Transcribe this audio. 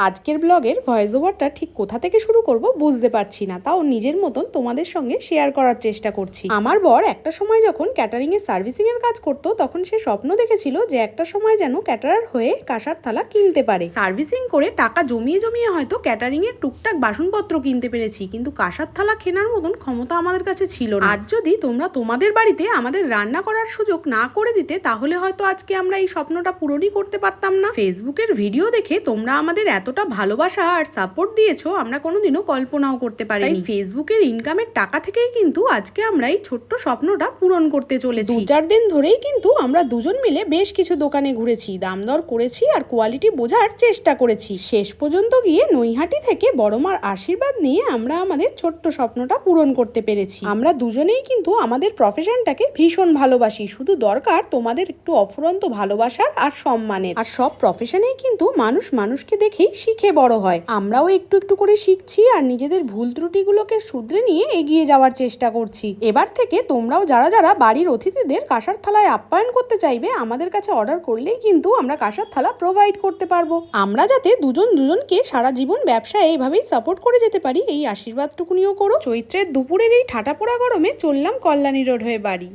আজকের ব্লগের ভয়েস ওভারটা ঠিক কোথা থেকে শুরু করব বুঝতে পারছি না, তাও নিজের মতন তোমাদের সঙ্গে শেয়ার করার চেষ্টা করছি। আমার বর একটা সময় যখন ক্যাটারিং এর সার্ভিসিং এর কাজ করতো, তখন সে স্বপ্ন দেখেছিল যে একটা সময় যেন ক্যাটারার হয়ে কাঁসার থালা কিনতে পারে। সার্ভিসিং করে টাকা জমিয়ে জমিয়ে হয়তো ক্যাটারিং এর টুকটাক বাসনপত্র কিনতে পেরেছি, কিন্তু কাঁসার থালা কেনার মতন ক্ষমতা আমাদের কাছে ছিল না। আজ যদি তোমরা তোমাদের বাড়িতে আমাদের রান্না করার সুযোগ না করে দিতে, তাহলে হয়তো আজকে আমরা এই স্বপ্নটা পূরণই করতে পারতাম না। ফেসবুকের ভিডিও দেখে তোমরা আমাদের এতটা ভালোবাসা আর সাপোর্ট দিয়েছো, আমরা কোনোদিনও কল্পনাও করতে পারিনি। ফেসবুকের ইনকামের টাকা থেকেই কিন্তু আজকে আমরা এই ছোট্ট স্বপ্নটা পূরণ করতে চলেছি। 2-4 দিন ধরেই কিন্তু আমরা দুজন মিলে বেশ কিছু দোকানে ঘুরেছি, দাম দর করেছি আর কোয়ালিটি বোঝার চেষ্টা করেছি। শেষ পর্যন্ত গিয়ে নৈহাটি থেকে বড়মার আশীর্বাদ নিয়ে আমরা আমাদের ছোট্ট স্বপ্নটা পূরণ করতে পেরেছি। আমরা দুজনেই কিন্তু আমাদের প্রফেশনটাকে ভীষণ ভালোবাসি, শুধু দরকার তোমাদের একটু অফুরন্ত ভালোবাসার আর সম্মানের। আর সব প্রফেশনেই কিন্তু মানুষ মানুষকে দেখেই শিখে বড় হয়। আমরাও একটু একটু করে শিখছি আর নিজেদের ভুল ত্রুটিগুলোকে শুধরে নিয়ে এগিয়ে যাওয়ার চেষ্টা করছি। এবার থেকে তোমরাও যারা যারা বাড়ির অতিথিদের কাঁসার থালায় আপ্যায়ন করতে চাইবে, আমাদের কাছে অর্ডার করলেই কিন্তু আমরা কাঁসার থালা প্রোভাইড করতে পারবো। আমরা যাতে দুজন দুজনকে সারা জীবন ব্যবসায় এইভাবেই সাপোর্ট করে যেতে পারি, এই আশীর্বাদটুকুনিও করো। চৈত্রের দুপুরের এই ঠাটা পোড়া গরমে চললাম কল্যাণী রোড হয়ে বাড়ি।